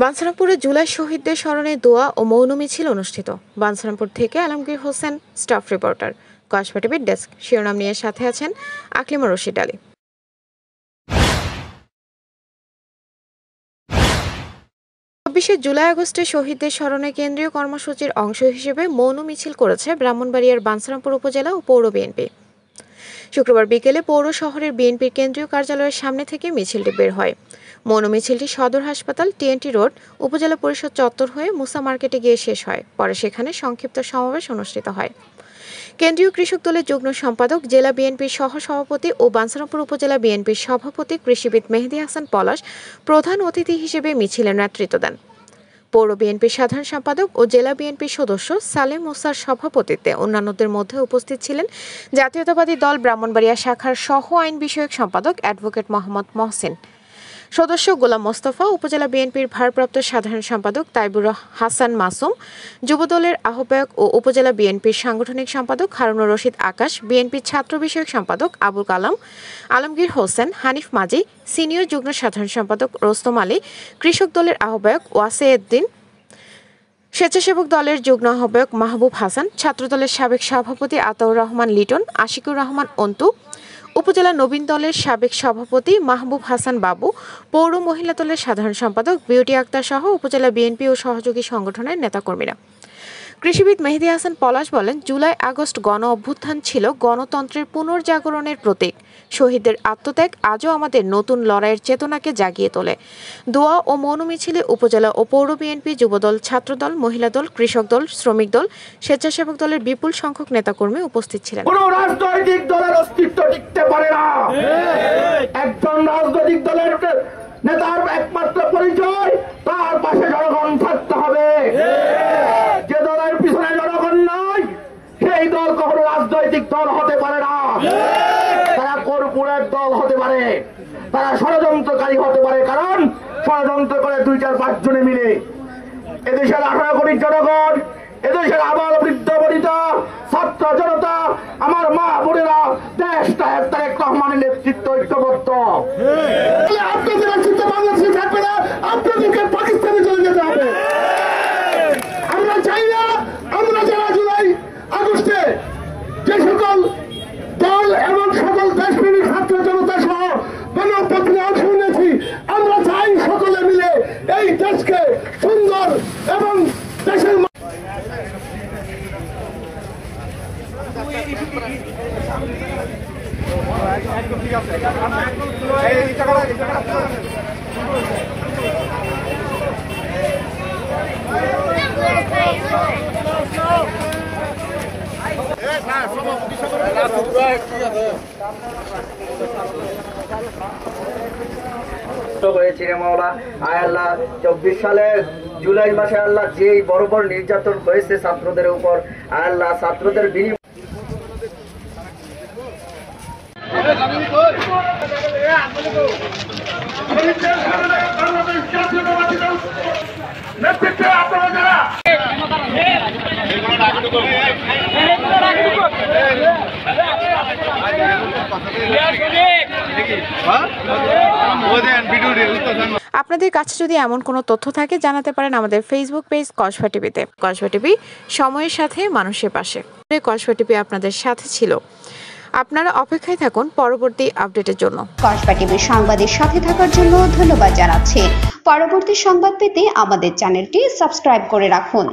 বাঞ্ছারামপুরে জুলাই শহীদদের স্মরণে দোয়া ও মৌন মিছিল অনুষ্ঠিত। বাঞ্ছারামপুর থেকে আলমগীর হোসেন, স্টাফ রিপোর্টার, কসবা টিভির ডেস্ক। শিরোনাম নিয়ে সাথে আছেন আকলিমা রশিদ আলী। ২৪ জুলাই আগস্টে শহীদদের স্মরণে কেন্দ্রীয় কর্মসূচির অংশ হিসেবে মৌন মিছিল করেছে ব্রাহ্মণবাড়িয়ার বাঞ্ছারামপুর উপজেলা ও পৌর বিএনপি। শুক্রবার বিকেলে পৌর শহরের বিএনপির কেন্দ্রীয় কার্যালয়ের সামনে থেকে মিছিলটি বের হয়। মৌন মিছিলটি সদর হাসপাতাল, টিএনটি রোড, উপজেলা পরিষদ চত্বর হয়ে মুসা মার্কেটে গিয়ে শেষ হয়। পরে সেখানে সংক্ষিপ্ত সমাবেশ অনুষ্ঠিত হয়। কেন্দ্রীয় কৃষক দলের যুগ্ম সম্পাদক, জেলা বিএনপির সহসভাপতি ও বাঞ্ছারামপুর উপজেলা বিএনপির সভাপতি কৃষিবিদ মেহেদী হাসান পলাশ প্রধান অতিথি হিসেবে মিছিলের নেতৃত্ব দেন। পৌর বিএনপির সাধারণ সম্পাদক ও জেলা বিএনপির সদস্য সালেম মোসার সভাপতিত্বে অন্যান্যদের মধ্যে উপস্থিত ছিলেন জাতীয়তাবাদী দল ব্রাহ্মণবাড়িয়া শাখার সহ আইন বিষয়ক সম্পাদক অ্যাডভোকেট মোহাম্মদ মহসিন, সদস্য গোলাম মোস্তফা, উপজেলা বিএনপির ভারপ্রাপ্ত সাধারণ সম্পাদক তাইবুর হাসান মাসুম, যুবদলের আহ্বায়ক ও উপজেলা বিএনপির সাংগঠনিক সম্পাদক হারুনুর রশিদ আকাশ, বিএনপির ছাত্র বিষয়ক সম্পাদক আবুল কালাম, আলমগীর হোসেন, হানিফ মাজি, সিনিয়র যুগ্ম সাধারণ সম্পাদক রোস্তম আলী, কৃষক দলের আহ্বায়ক ওয়াসেউদ্দিন, স্বেচ্ছাসেবক দলের যুগ্ম আহ্বায়ক মাহবুব হাসান, ছাত্রদলের সাবেক সভাপতি আতাউর রহমান লিটন, আশিকুর রহমান অন্তু, উপজেলা নবীন দলের সাবেক সভাপতি মাহবুব হাসান বাবু, পৌর মহিলা দলের সাধারণ সম্পাদক বিউটি আক্তার সহ উপজেলা বিএনপি ও সহযোগী সংগঠনের নেতাকর্মীরা। কৃষিবিদ মেহেদী হাসান পলাশ বলেন, জুলাই আগস্ট গণ অভ্যুত্থান ছিল গণতন্ত্রের পুনর্জাগরণের প্রতীক। শহীদদের আত্মত্যাগ আজও আমাদের নতুন লড়াইয়ের চেতনাকে জাগিয়ে তোলে। দোয়া ও মৌন মিছিলে উপজেলা ও পৌর বিএনপি, যুবদল, ছাত্রদল, মহিলা দল, কৃষক দল, শ্রমিক দল, স্বেচ্ছাসেবক দলের বিপুল সংখ্যক নেতাকর্মী উপস্থিত ছিলেন। কোন রাজনৈতিক দলের অস্তিত্ব টিকতে পারে না। একজন রাজনৈতিক দলের নেতার একমাত্র পরিচয় তার পাশে জনগণ থাকতে হবে। যে দলের পিছনে জনগণ নয় সেই দল কখনো রাজনৈতিক দল হতে পারে না। তারা কর্পোরেট দল হতে পারে, তারা ষড়যন্ত্রকারী হতে পারে। কারণ ষড়যন্ত্র করে 2-4-5 জনে মিলে এদেশের 18 কোটি জনগণ, এদেশের আবাল বৃদ্ধ বনিতা, ছাত্র জনতা, আমার মা বোনেরা দেশ নায়ক তারেক রহমানের নেতৃত্ব ঐক্যবদ্ধ। আপনাদের নেতৃত্ব বাংলাদেশে থাকবে না, আপনাদেরকে পাকিস্তানে চলে যেতে হবে। আমরা চাই না আমরা যারা জুলাই আগস্টে যে সকল দল এবং সকল দেশপ্রেমী ছাত্র জনতা সহ গণঅভ্যুত্থানে অংশ নিয়েছি, আমরা চাই সকলে মিলে এই দেশকে সুন্দর এবং দেশের আল্লাহ 24 সালে জুলাই মাসে আল্লাহ যে বড় বড় নির্যাতন হয়েছে ছাত্রদের উপর, আল্লাহ ছাত্রদের বিনিময় আপনাদের কাছে যদি এমন কোনো তথ্য থাকে জানাতে পারেন আমাদের ফেসবুক পেজ কসবা টিভিতে। কসবা টিভি, সময়ের সাথে মানুষের পাশে। কসবা টিভি আপনাদের সাথে ছিল। আপনারা অপেক্ষায় থাকুন পরবর্তী আপডেটের জন্য। কসবা টিভির সংবাদের সাথে থাকার জন্য ধন্যবাদ জানাচ্ছি। পরবর্তী সংবাদ পেতে আমাদের চ্যানেলটি সাবস্ক্রাইব করে রাখুন।